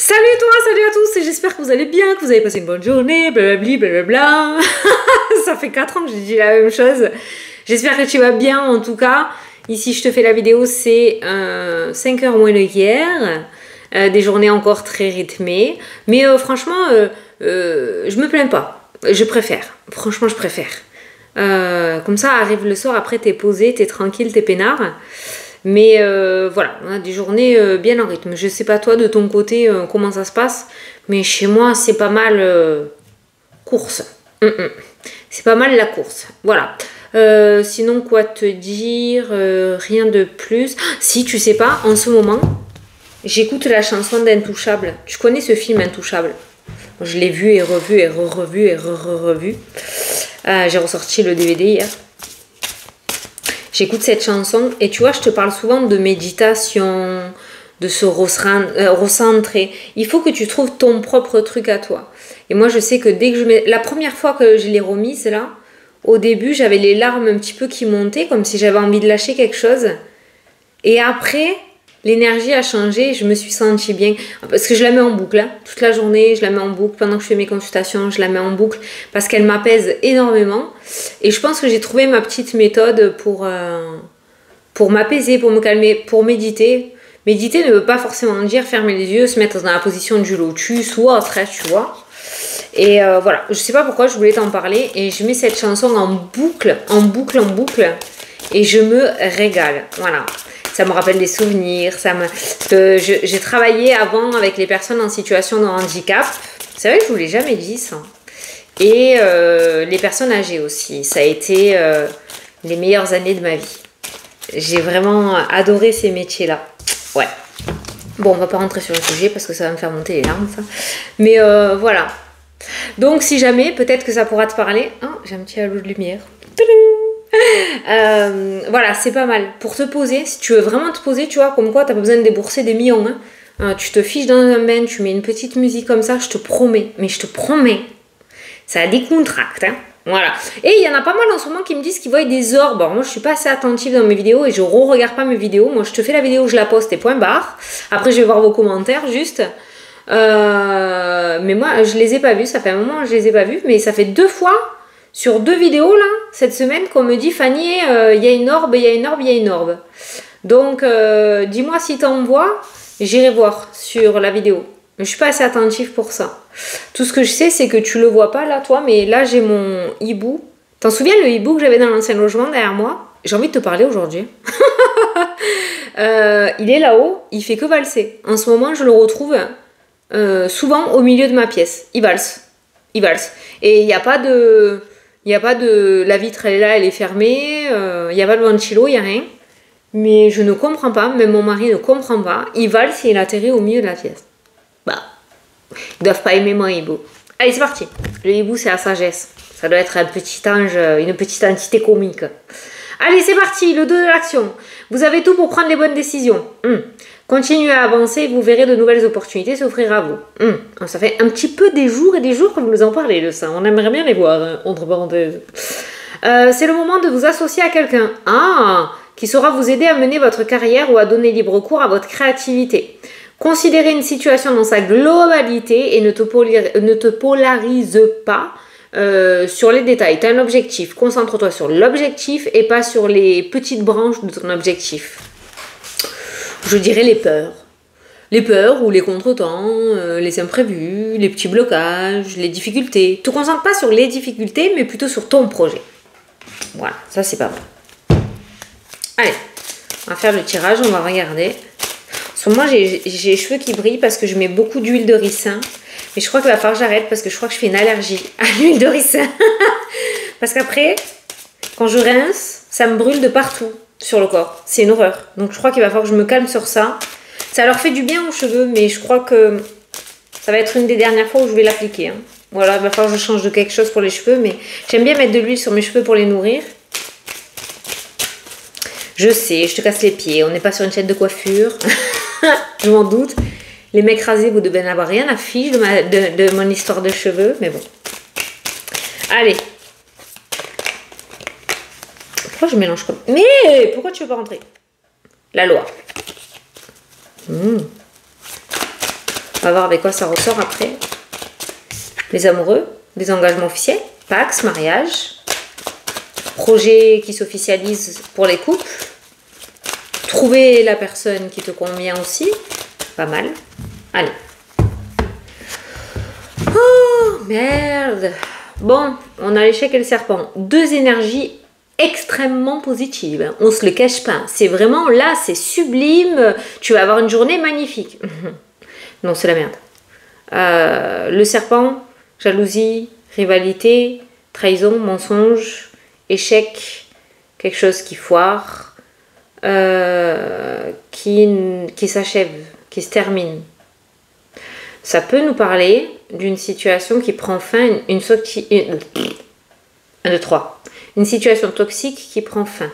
Salut à tous, et j'espère que vous allez bien, que vous avez passé une bonne journée, blablabli, blablabla. Ça fait 4 ans que j'ai dit la même chose. J'espère que tu vas bien en tout cas. Ici je te fais la vidéo, c'est 5h moins le hier. Des journées encore très rythmées. Mais franchement, je me plains pas. Je préfère. Franchement, je préfère. Comme ça, arrive le soir, après t'es posé, t'es tranquille, t'es peinard. Mais voilà, on a des journées bien en rythme. Je sais pas toi de ton côté comment ça se passe, mais chez moi c'est pas mal course. C'est pas mal la course. Voilà. Sinon quoi te dire, rien de plus. Si tu sais pas, en ce moment, j'écoute la chanson d'Intouchable. Tu connais ce film Intouchable? Je l'ai vu et revu et revu et revu. J'ai ressorti le DVD hier. J'écoute cette chanson et tu vois, je te parle souvent de méditation, de se recentrer. Il faut que tu trouves ton propre truc à toi. Et moi, je sais que dès que je mets... La première fois que je l'ai remise, là, au début, j'avais les larmes un petit peu qui montaient, comme si j'avais envie de lâcher quelque chose. Et après, l'énergie a changé, je me suis sentie bien. Parce que je la mets en boucle, hein. Toute la journée, je la mets en boucle. Pendant que je fais mes consultations, je la mets en boucle. Parce qu'elle m'apaise énormément. Et je pense que j'ai trouvé ma petite méthode pour m'apaiser, pour me calmer, pour méditer. Méditer ne veut pas forcément dire fermer les yeux, se mettre dans la position du lotus ou autre, hein, tu vois. Et voilà, je sais pas pourquoi je voulais t'en parler. Et je mets cette chanson en boucle, en boucle, en boucle. Et je me régale, voilà. Ça me rappelle des souvenirs. J'ai travaillé avant avec les personnes en situation de handicap. C'est vrai que je vous l'ai jamais dit ça. Et les personnes âgées aussi. Ça a été les meilleures années de ma vie. J'ai vraiment adoré ces métiers-là. Ouais. Bon, on va pas rentrer sur le sujet parce que ça va me faire monter les larmes, ça. Mais voilà. Donc, si jamais, peut-être que ça pourra te parler. Oh, j'ai un petit halo de lumière. Voilà, c'est pas mal. Pour te poser, si tu veux vraiment te poser, tu vois, comme quoi t'as pas besoin de débourser des millions. Hein. Tu te fiches dans un bain, tu mets une petite musique comme ça, je te promets. Mais je te promets. Ça décontracte, hein. Voilà. Et il y en a pas mal en ce moment qui me disent qu'ils voient des orbes. Alors moi, je suis pas assez attentive dans mes vidéos et je re-regarde pas mes vidéos. Moi, je te fais la vidéo, je la poste et point barre. Après, je vais voir vos commentaires juste. Mais moi, je les ai pas vus. Ça fait un moment que je les ai pas vus. Mais ça fait 2 fois sur 2 vidéos, là, cette semaine, qu'on me dit, Fanny, il y a une orbe, il y a une orbe, il y a une orbe. Donc, dis-moi si t'en vois. J'irai voir sur la vidéo. Mais je suis pas assez attentive pour ça. Tout ce que je sais, c'est que tu le vois pas là, toi, mais là, j'ai mon hibou. T'en souviens le hibou que j'avais dans l'ancien logement derrière moi? J'ai envie de te parler aujourd'hui. Il est là-haut, il fait que valser. En ce moment, je le retrouve souvent au milieu de ma pièce. Il valse. Il valse. Et il n'y a pas de... La vitre, elle est là, elle est fermée. Il n'y a pas de ventilo, il n'y a rien. Mais je ne comprends pas, même mon mari ne comprend pas. Il valse et il atterrit au milieu de la pièce. Bah, ils doivent pas aimer mon hibou. Allez, c'est parti. Le hibou, c'est la sagesse. Ça doit être un petit ange, une petite entité comique. Allez, c'est parti, le 2 de l'action. Vous avez tout pour prendre les bonnes décisions. Continuez à avancer, vous verrez de nouvelles opportunités s'offrir à vous. Ça fait un petit peu des jours et des jours que vous nous en parlez de ça. On aimerait bien les voir, hein, entre parenthèses. C'est le moment de vous associer à quelqu'un. Qui saura vous aider à mener votre carrière ou à donner libre cours à votre créativité. Considérez une situation dans sa globalité et ne te polarise pas sur les détails. Tu as un objectif, concentre-toi sur l'objectif et pas sur les petites branches de ton objectif. Je dirais les peurs. Les peurs ou les contretemps, les imprévus, les petits blocages, les difficultés. Ne te concentre pas sur les difficultés, mais plutôt sur ton projet. Voilà, ça c'est pas mal. Allez, on va faire le tirage, on va regarder. Moi, j'ai les cheveux qui brillent parce que je mets beaucoup d'huile de ricin. Mais je crois qu'il va falloir que j'arrête parce que je crois que je fais une allergie à l'huile de ricin. Parce qu'après, quand je rince, ça me brûle de partout sur le corps. C'est une horreur. Donc je crois qu'il va falloir que je me calme sur ça. Ça leur fait du bien aux cheveux, mais je crois que ça va être une des dernières fois où je vais l'appliquer. Hein. Voilà, il va falloir que je change de quelque chose pour les cheveux. Mais j'aime bien mettre de l'huile sur mes cheveux pour les nourrir. Je sais, je te casse les pieds. On n'est pas sur une chaîne de coiffure. Je m'en doute. Les mecs rasés, vous devez n'avoir rien à fiche de mon histoire de cheveux. Mais bon. Allez. Pourquoi je mélange comme... Mais pourquoi tu veux pas rentrer? La loi. va voir avec quoi ça ressort après. Les amoureux, des engagements officiels, Pax, mariage, projet qui s'officialise pour les couples, trouver la personne qui te convient aussi, pas mal. Allez. Oh, merde. Bon, on a l'échec et le serpent. Deux énergies extrêmement positives. On se le cache pas. C'est vraiment là, c'est sublime. Tu vas avoir une journée magnifique. Non, c'est la merde. Le serpent, jalousie, rivalité, trahison, mensonge, échec, quelque chose qui foire, qui s'achève, qui se termine. Ça peut nous parler d'une situation qui prend fin, une situation toxique qui prend fin.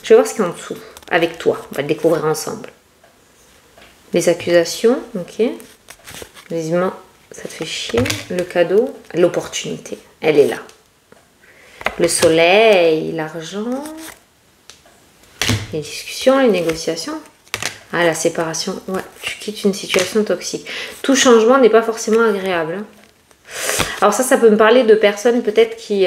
Je vais voir ce qu'il y a en dessous, avec toi. On va le découvrir ensemble. Les accusations, ok. Les humains, ça te fait chier. Le cadeau, l'opportunité, elle est là. Le soleil, l'argent, les discussions, les négociations. Ah, la séparation, ouais, tu quittes une situation toxique. Tout changement n'est pas forcément agréable. Hein. Alors ça peut me parler de personnes peut-être qui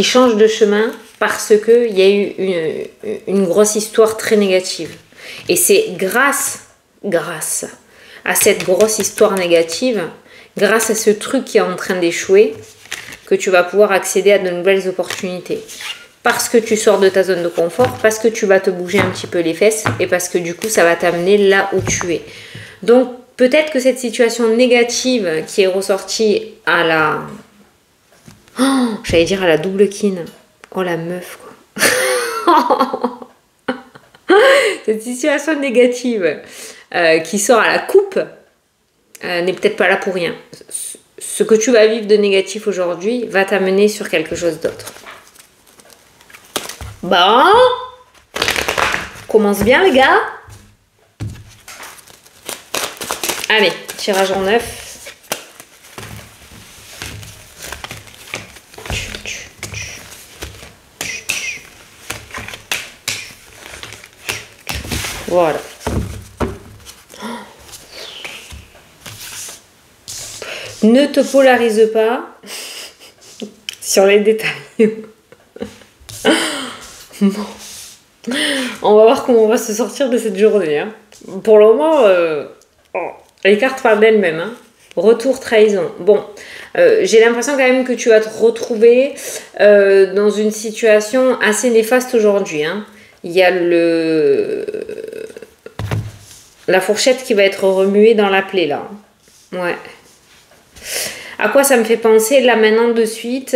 changent de chemin parce qu'il y a eu une grosse histoire très négative. Et c'est grâce à cette grosse histoire négative, grâce à ce truc qui est en train d'échouer, que tu vas pouvoir accéder à de nouvelles opportunités. Parce que tu sors de ta zone de confort, parce que tu vas te bouger un petit peu les fesses et parce que du coup, ça va t'amener là où tu es. Donc, peut-être que cette situation négative qui est ressortie à la... Oh, j'allais dire à la double kin. Oh, la meuf, quoi. Cette situation négative qui sort à la coupe n'est peut-être pas là pour rien. Ce que tu vas vivre de négatif aujourd'hui va t'amener sur quelque chose d'autre. Bon, commence bien les gars. Allez, tirage en 9. Voilà. Ne te polarise pas sur les détails. Bon. On va voir comment on va se sortir de cette journée. Hein. Pour le moment, les cartes parlent d'elles-mêmes. Hein. Retour, trahison. Bon, j'ai l'impression quand même que tu vas te retrouver dans une situation assez néfaste aujourd'hui. Hein. Il y a la fourchette qui va être remuée dans la plaie là. Ouais. À quoi ça me fait penser là maintenant de suite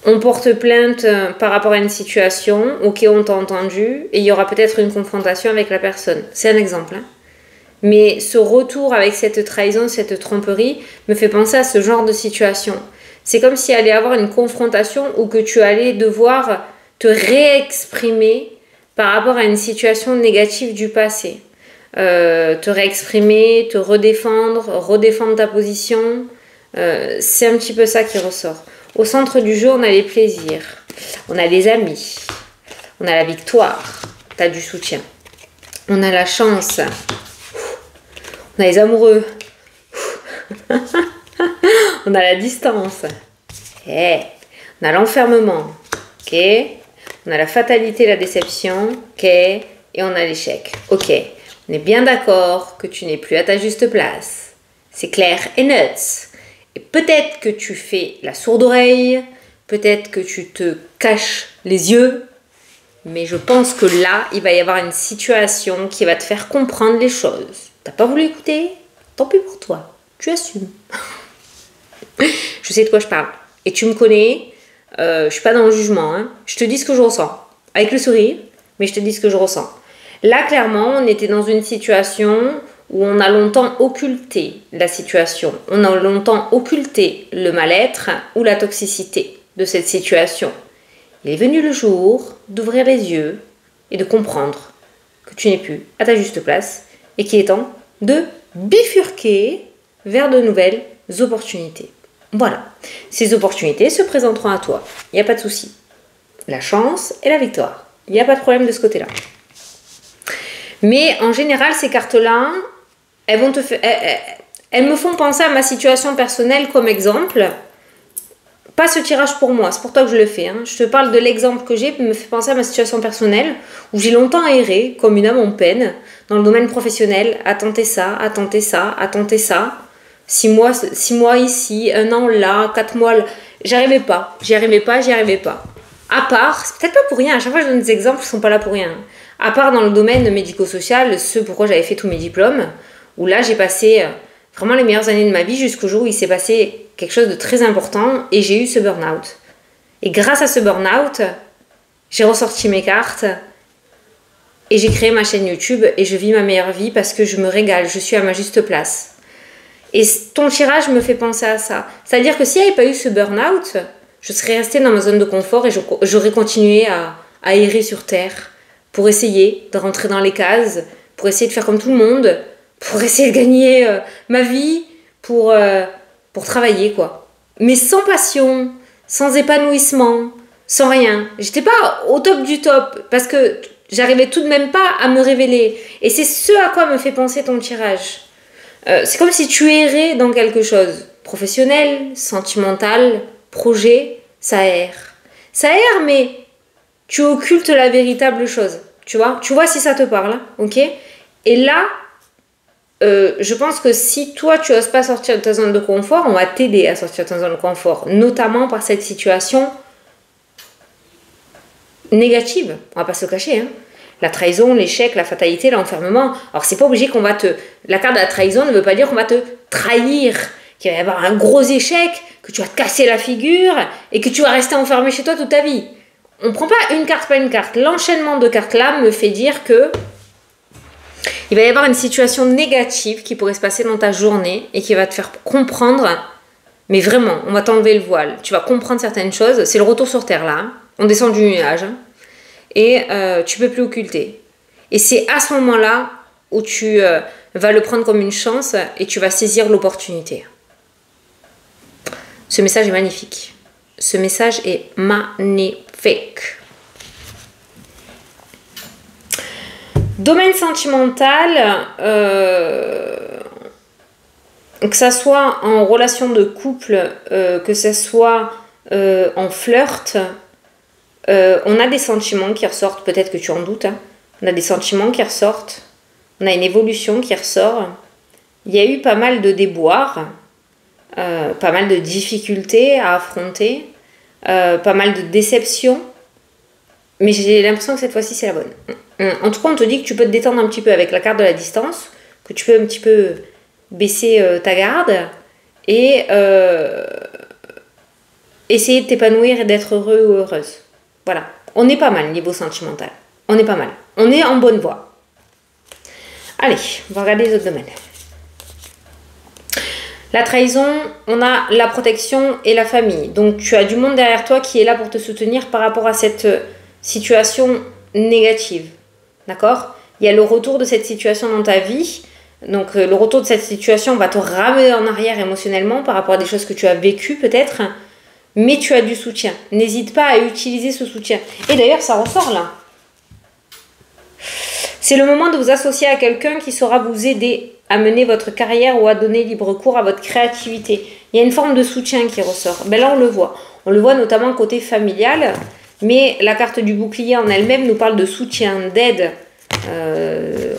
on porte plainte par rapport à une situation, ok, on t'a entendu, et il y aura peut-être une confrontation avec la personne. C'est un exemple. Hein. Mais ce retour avec cette trahison, cette tromperie, me fait penser à ce genre de situation. C'est comme s'il allait y avoir une confrontation ou que tu allais devoir te réexprimer par rapport à une situation négative du passé. Te réexprimer, te redéfendre ta position. C'est un petit peu ça qui ressort. Au centre du jeu, on a les plaisirs, on a les amis, on a la victoire, tu as du soutien. On a la chance, on a les amoureux, on a la distance, okay. On a l'enfermement, okay. On a la fatalité, la déception, okay. Et on a l'échec. Ok, on est bien d'accord que tu n'es plus à ta juste place. C'est clair et net. Et peut-être que tu fais la sourde oreille, peut-être que tu te caches les yeux, mais je pense que là, il va y avoir une situation qui va te faire comprendre les choses. T'as pas voulu écouter? Tant pis pour toi, tu assumes. Je sais de quoi je parle. Et tu me connais, je suis pas dans le jugement. Hein. Je te dis ce que je ressens. Avec le sourire, mais je te dis ce que je ressens. Là, clairement, on était dans une situation où on a longtemps occulté la situation, on a longtemps occulté le mal-être ou la toxicité de cette situation. Il est venu le jour d'ouvrir les yeux et de comprendre que tu n'es plus à ta juste place et qu'il est temps de bifurquer vers de nouvelles opportunités. Voilà, ces opportunités se présenteront à toi, il n'y a pas de souci. La chance et la victoire, il n'y a pas de problème de ce côté-là. Mais en général, ces cartes-là, elles me font penser à ma situation personnelle comme exemple. Pas ce tirage pour moi, c'est pour toi que je le fais. Hein. Je te parle de l'exemple que j'ai, me fait penser à ma situation personnelle, où j'ai longtemps erré, comme une âme en peine, dans le domaine professionnel, à tenter ça, à tenter ça, à tenter ça. 6 mois ici, 1 an là, 4 mois là. J'y arrivais pas. À part, c'est peut-être pas pour rien, à chaque fois que je donne des exemples, ils sont pas là pour rien. À part dans le domaine médico-social, ce pourquoi j'avais fait tous mes diplômes, où là j'ai passé vraiment les meilleures années de ma vie jusqu'au jour où il s'est passé quelque chose de très important et j'ai eu ce burn-out. Et grâce à ce burn-out, j'ai ressorti mes cartes et j'ai créé ma chaîne YouTube et je vis ma meilleure vie parce que je me régale, je suis à ma juste place. Et ton tirage me fait penser à ça. C'est-à-dire que s'il n'y avait pas eu ce burn-out, je serais restée dans ma zone de confort et j'aurais continué à errer sur Terre pour essayer de rentrer dans les cases, pour essayer de faire comme tout le monde, pour essayer de gagner ma vie, pour travailler, quoi. Mais sans passion, sans épanouissement, sans rien. J'étais pas au top du top parce que j'arrivais tout de même pas à me révéler. Et c'est ce à quoi me fait penser ton tirage. C'est comme si tu errais dans quelque chose. Professionnel, sentimental, projet, ça erre. Ça erre, mais tu occultes la véritable chose. Tu vois si ça te parle, hein, ok? Et là, je pense que si toi tu n'oses pas sortir de ta zone de confort, on va t'aider à sortir de ta zone de confort, notamment par cette situation négative, on va pas se le cacher, hein. La trahison, l'échec, la fatalité, l'enfermement. Alors c'est pas obligé qu'on va te... La carte de la trahison ne veut pas dire qu'on va te trahir, qu'il va y avoir un gros échec, que tu vas te casser la figure et que tu vas rester enfermé chez toi toute ta vie. On prend pas une carte par une carte. L'enchaînement de cartes là me fait dire que il va y avoir une situation négative qui pourrait se passer dans ta journée et qui va te faire comprendre, mais vraiment, on va t'enlever le voile. Tu vas comprendre certaines choses. C'est le retour sur Terre là. Hein. On descend du nuage. Hein. Et tu peux plus occulter. Et c'est à ce moment-là où tu vas le prendre comme une chance et tu vas saisir l'opportunité. Ce message est magnifique. Ce message est magnifique. Domaine sentimental, que ça soit en relation de couple, que ça soit en flirt, on a des sentiments qui ressortent, peut-être que tu en doutes, hein. On a des sentiments qui ressortent, on a une évolution qui ressort. Il y a eu pas mal de déboires, pas mal de difficultés à affronter, pas mal de déceptions, mais j'ai l'impression que cette fois-ci c'est la bonne. En tout cas, on te dit que tu peux te détendre un petit peu avec la carte de la distance, que tu peux un petit peu baisser ta garde et essayer de t'épanouir et d'être heureux ou heureuse. Voilà, on est pas mal niveau sentimental. On est pas mal. On est en bonne voie. Allez, on va regarder les autres domaines. La trahison, on a la protection et la famille. Donc tu as du monde derrière toi qui est là pour te soutenir par rapport à cette situation négative. D'accord? Il y a le retour de cette situation dans ta vie. Donc le retour de cette situation va te ramener en arrière émotionnellement par rapport à des choses que tu as vécues peut-être. Mais tu as du soutien. N'hésite pas à utiliser ce soutien. Et d'ailleurs, ça ressort là. C'est le moment de vous associer à quelqu'un qui saura vous aider à mener votre carrière ou à donner libre cours à votre créativité. Il y a une forme de soutien qui ressort. Ben là, on le voit. On le voit notamment côté familial. Mais la carte du bouclier en elle-même nous parle de soutien, d'aide.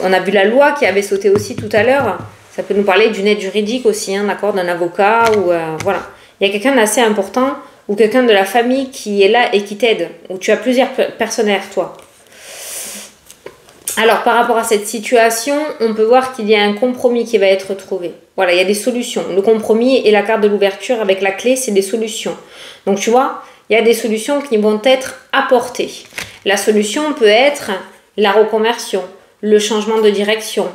On a vu la loi qui avait sauté aussi tout à l'heure. Ça peut nous parler d'une aide juridique aussi, hein, d'accord, d'un avocat ou voilà. Il y a quelqu'un d'assez important ou quelqu'un de la famille qui est là et qui t'aide, ou tu as plusieurs personnes derrière toi. Alors, par rapport à cette situation, on peut voir qu'il y a un compromis qui va être trouvé. Voilà, il y a des solutions. Le compromis et la carte de l'ouverture avec la clé, c'est des solutions. Donc, tu vois, il y a des solutions qui vont être apportées. La solution peut être la reconversion, le changement de direction,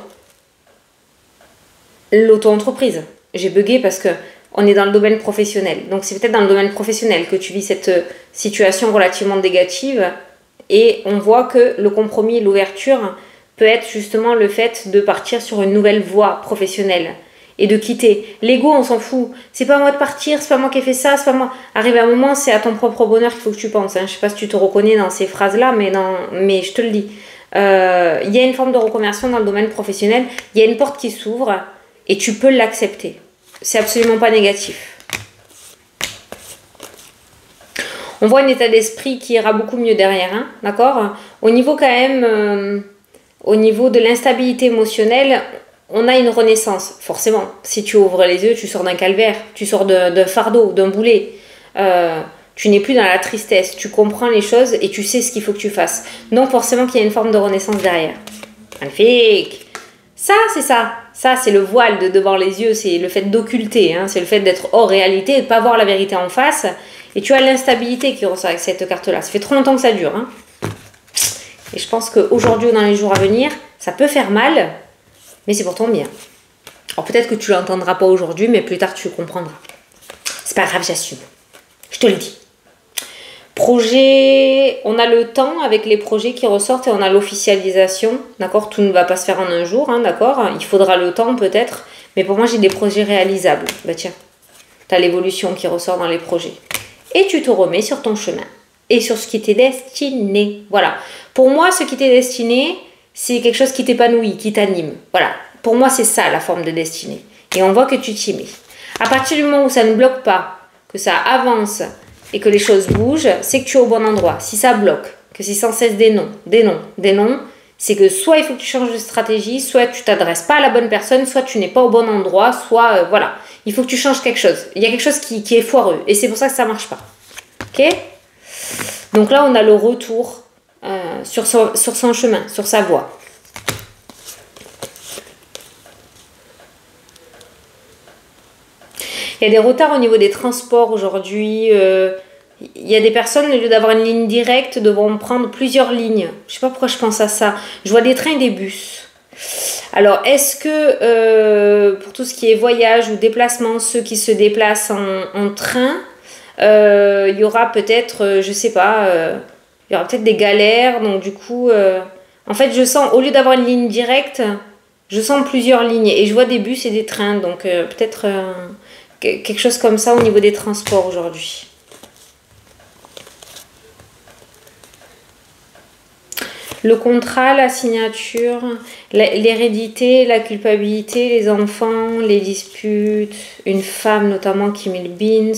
l'auto-entreprise. J'ai bugué parce que on est dans le domaine professionnel. Donc, c'est peut-être dans le domaine professionnel que tu vis cette situation relativement négative. Et on voit que le compromis et l'ouverture peut être justement le fait de partir sur une nouvelle voie professionnelle et de quitter. L'ego, on s'en fout. C'est pas à moi de partir, c'est pas moi qui ai fait ça, c'est pas moi. Arrivé à un moment, c'est à ton propre bonheur qu'il faut que tu penses. Hein. Je sais pas si tu te reconnais dans ces phrases-là, mais je te le dis. Il y a une forme de reconversion dans le domaine professionnel. Il y a une porte qui s'ouvre et tu peux l'accepter. C'est absolument pas négatif. On voit un état d'esprit qui ira beaucoup mieux derrière, hein, d'accord? Au niveau quand même, au niveau de l'instabilité émotionnelle, on a une renaissance, forcément. Si tu ouvres les yeux, tu sors d'un calvaire, tu sors d'un fardeau, d'un boulet. Tu n'es plus dans la tristesse, tu comprends les choses et tu sais ce qu'il faut que tu fasses. Donc forcément qu'il y a une forme de renaissance derrière. Magnifique. Ça, c'est ça. Ça, c'est le voile de devant les yeux, c'est le fait d'occulter, hein, c'est le fait d'être hors réalité et de ne pas voir la vérité en face. Et tu as l'instabilité qui ressort avec cette carte-là. Ça fait trop longtemps que ça dure. Hein. Et je pense qu'aujourd'hui ou dans les jours à venir, ça peut faire mal, mais c'est pour ton bien. Alors peut-être que tu ne l'entendras pas aujourd'hui, mais plus tard tu le comprendras. C'est pas grave, j'assume. Je te le dis. Projet, on a le temps avec les projets qui ressortent et on a l'officialisation, d'accord? Tout ne va pas se faire en un jour, hein, d'accord? Il faudra le temps peut-être, mais pour moi j'ai des projets réalisables. Bah tiens, tu as l'évolution qui ressort dans les projets. Et tu te remets sur ton chemin et sur ce qui t'est destiné. Voilà. Pour moi, ce qui t'est destiné, c'est quelque chose qui t'épanouit, qui t'anime. Voilà. Pour moi, c'est ça la forme de destinée. Et on voit que tu t'y mets. À partir du moment où ça ne bloque pas, que ça avance et que les choses bougent, c'est que tu es au bon endroit. Si ça bloque, que c'est sans cesse des noms, c'est que soit il faut que tu changes de stratégie, soit tu t'adresses pas à la bonne personne, soit tu n'es pas au bon endroit, soit voilà. Il faut que tu changes quelque chose. Il y a quelque chose qui est foireux et c'est pour ça que ça marche pas. Ok? Donc là, on a le retour sur son chemin, sur sa voie. Il y a des retards au niveau des transports aujourd'hui. Il y a des personnes, au lieu d'avoir une ligne directe, devront prendre plusieurs lignes. Je ne sais pas pourquoi je pense à ça. Je vois des trains et des bus. Alors, est-ce que pour tout ce qui est voyage ou déplacement, ceux qui se déplacent en train, il y aura peut-être, je sais pas, il y aura peut-être des galères. Donc du coup, en fait, je sens, au lieu d'avoir une ligne directe, je sens plusieurs lignes. Et je vois des bus et des trains. Donc peut-être quelque chose comme ça au niveau des transports aujourd'hui. Le contrat, la signature, l'hérédité, la culpabilité, les enfants, les disputes, une femme notamment qui met le beans.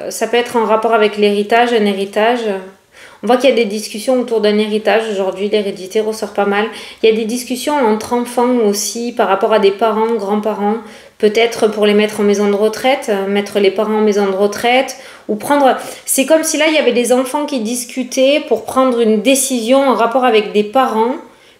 Ça peut être en rapport avec l'héritage, un héritage. On voit qu'il y a des discussions autour d'un héritage. Aujourd'hui, l'hérédité ressort pas mal. Il y a des discussions entre enfants aussi par rapport à des parents, grands-parents. Peut-être pour les mettre en maison de retraite, mettre les parents en maison de retraite. Ou prendre... C'est comme si là, il y avait des enfants qui discutaient pour prendre une décision en rapport avec des parents.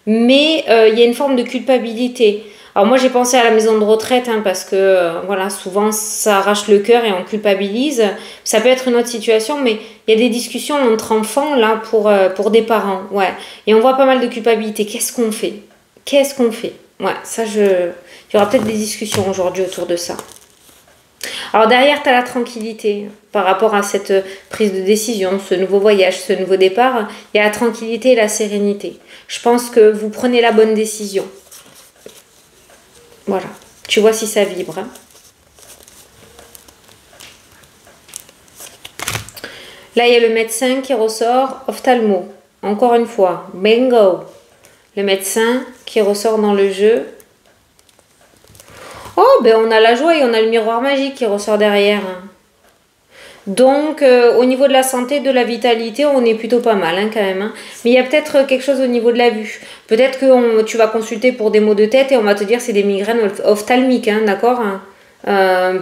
Mais il y a une forme de culpabilité. Alors moi j'ai pensé à la maison de retraite hein, parce que voilà, souvent ça arrache le cœur et on culpabilise. Ça peut être une autre situation, mais il y a des discussions entre enfants là pour des parents. Ouais. Et on voit pas mal de culpabilité. Qu'est-ce qu'on fait? Qu'est-ce qu'on fait? Ouais, ça il y aura peut-être des discussions aujourd'hui autour de ça. Alors derrière, tu as la tranquillité par rapport à cette prise de décision, ce nouveau voyage, ce nouveau départ. Il y a la tranquillité et la sérénité. Je pense que vous prenez la bonne décision. Voilà, tu vois si ça vibre. Hein. Là, il y a le médecin qui ressort, ophtalmo. Encore une fois, bingo. Le médecin qui ressort dans le jeu. Oh, ben on a la joie et on a le miroir magique qui ressort derrière. Donc, au niveau de la santé, de la vitalité, on est plutôt pas mal hein, quand même. Hein. Mais il y a peut-être quelque chose au niveau de la vue. Peut-être que tu vas consulter pour des maux de tête et on va te dire c'est des migraines ophtalmiques, hein, d'accord hein.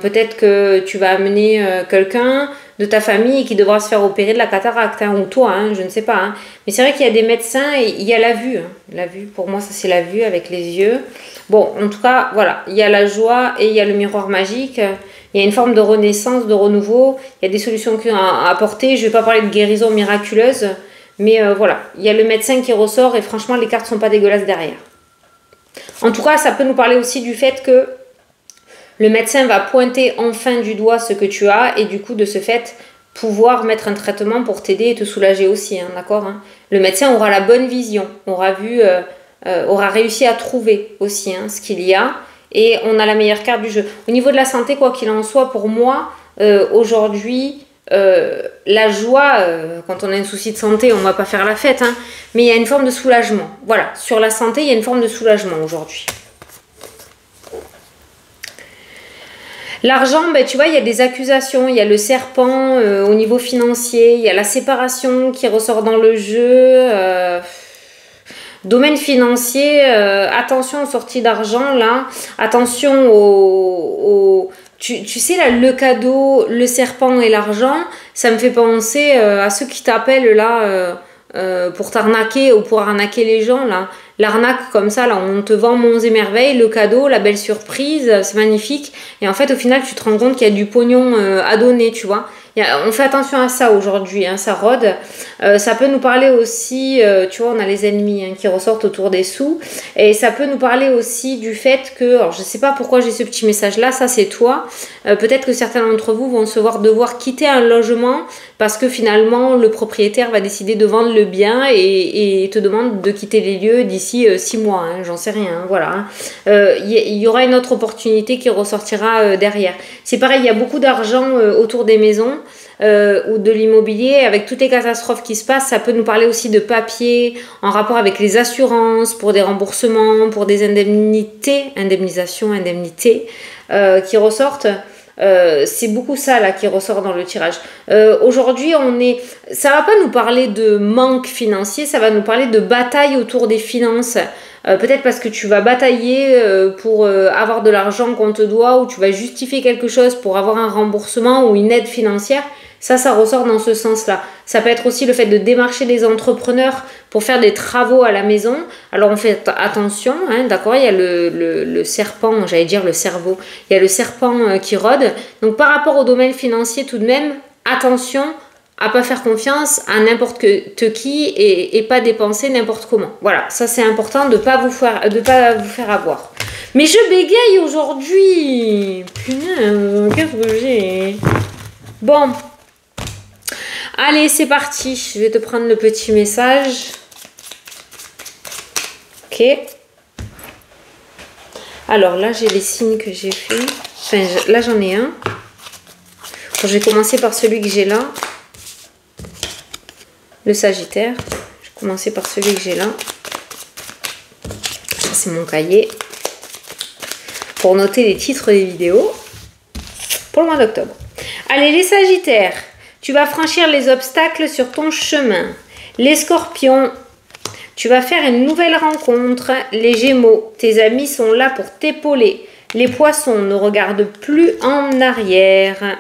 Peut-être que tu vas amener quelqu'un de ta famille qui devra se faire opérer de la cataracte, hein, ou toi, hein, je ne sais pas. Hein. Mais c'est vrai qu'il y a des médecins et il y a la vue. Hein. La vue, pour moi, ça c'est la vue avec les yeux. Bon, en tout cas, voilà, il y a la joie et il y a le miroir magique. Il y a une forme de renaissance, de renouveau. Il y a des solutions à apporter. Je ne vais pas parler de guérison miraculeuse. Mais voilà, il y a le médecin qui ressort et franchement, les cartes ne sont pas dégueulasses derrière. En tout cas, ça peut nous parler aussi du fait que le médecin va pointer enfin du doigt ce que tu as et du coup, de ce fait, pouvoir mettre un traitement pour t'aider et te soulager aussi. Hein, d'accord hein. Le médecin aura la bonne vision, aura réussi à trouver aussi hein, ce qu'il y a. Et on a la meilleure carte du jeu. Au niveau de la santé, quoi qu'il en soit, pour moi, aujourd'hui, la joie, quand on a un souci de santé, on va pas faire la fête, hein, mais il y a une forme de soulagement. Voilà, sur la santé, il y a une forme de soulagement aujourd'hui. L'argent, ben, tu vois, il y a des accusations, il y a le serpent au niveau financier, il y a la séparation qui ressort dans le jeu. Domaine financier, attention aux sorties d'argent, là. Attention tu sais, là, le cadeau, le serpent et l'argent, ça me fait penser à ceux qui t'appellent, là, pour t'arnaquer ou pour arnaquer les gens, là. L'arnaque comme ça, là, on te vend monts et merveilles, le cadeau, la belle surprise, c'est magnifique. Et en fait, au final, tu te rends compte qu'il y a du pognon à donner, tu vois. On fait attention à ça aujourd'hui, hein, ça rôde. Ça peut nous parler aussi, tu vois, on a les ennemis hein, qui ressortent autour des sous. Et ça peut nous parler aussi du fait que, alors je sais pas pourquoi j'ai ce petit message-là, ça c'est toi. Peut-être que certains d'entre vous vont se voir devoir quitter un logement parce que finalement le propriétaire va décider de vendre le bien et te demande de quitter les lieux d'ici 6 mois, hein, j'en sais rien, hein, voilà. Il y aura une autre opportunité qui ressortira derrière. C'est pareil, il y a beaucoup d'argent autour des maisons. Ou de l'immobilier, avec toutes les catastrophes qui se passent, ça peut nous parler aussi de papier en rapport avec les assurances, pour des remboursements, pour des indemnités, indemnités qui ressortent. C'est beaucoup ça là qui ressort dans le tirage. Aujourd'hui, ça va pas nous parler de manque financier, ça va nous parler de bataille autour des finances. Peut-être parce que tu vas batailler pour avoir de l'argent qu'on te doit ou tu vas justifier quelque chose pour avoir un remboursement ou une aide financière. Ça ressort dans ce sens-là. Ça peut être aussi le fait de démarcher des entrepreneurs pour faire des travaux à la maison. Alors on fait attention, hein, d'accord, il y a le serpent, j'allais dire le cerveau, il y a le serpent qui rôde. Donc par rapport au domaine financier tout de même, attention à pas faire confiance à n'importe qui et pas dépenser n'importe comment. Voilà, ça c'est important de pas vous faire avoir. Mais je bégaye aujourd'hui. Punaise, qu'est-ce que j'ai? Bon. Allez, c'est parti. Je vais te prendre le petit message. Ok. Alors là, j'ai les signes que j'ai fait. Enfin, là, j'en ai un. Bon, je vais commencer par celui que j'ai là. Le Sagittaire. Je vais commencer par celui que j'ai là. Ça, c'est mon cahier. Pour noter les titres des vidéos. Pour le mois d'octobre. Allez, les Sagittaires. Tu vas franchir les obstacles sur ton chemin. Les Scorpions, tu vas faire une nouvelle rencontre. Les Gémeaux, tes amis sont là pour t'épauler. Les Poissons, ne regardent plus en arrière.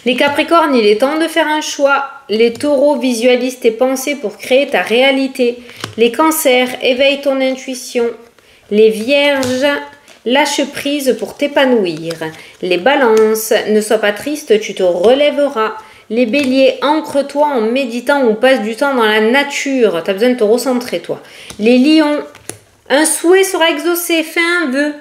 Les Capricornes, il est temps de faire un choix. Les Taureaux, visualisent tes pensées pour créer ta réalité. Les Cancers, éveille ton intuition. Les Vierges, lâche prise pour t'épanouir. Les Balances, ne sois pas triste, tu te relèveras. Les Béliers, ancre-toi en méditant ou passe du temps dans la nature. Tu as besoin de te recentrer, toi. Les Lions, un souhait sera exaucé, fais un vœu.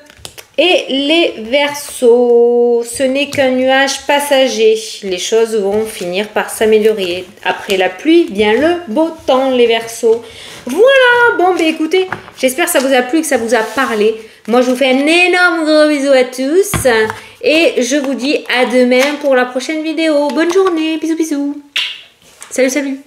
Et les Verseaux, ce n'est qu'un nuage passager. Les choses vont finir par s'améliorer. Après la pluie vient le beau temps, les Verseaux. Voilà, bon, ben écoutez, j'espère que ça vous a plu, que ça vous a parlé. Moi, je vous fais un énorme gros bisou à tous. Et je vous dis à demain pour la prochaine vidéo. Bonne journée, bisous, bisous. Salut, salut.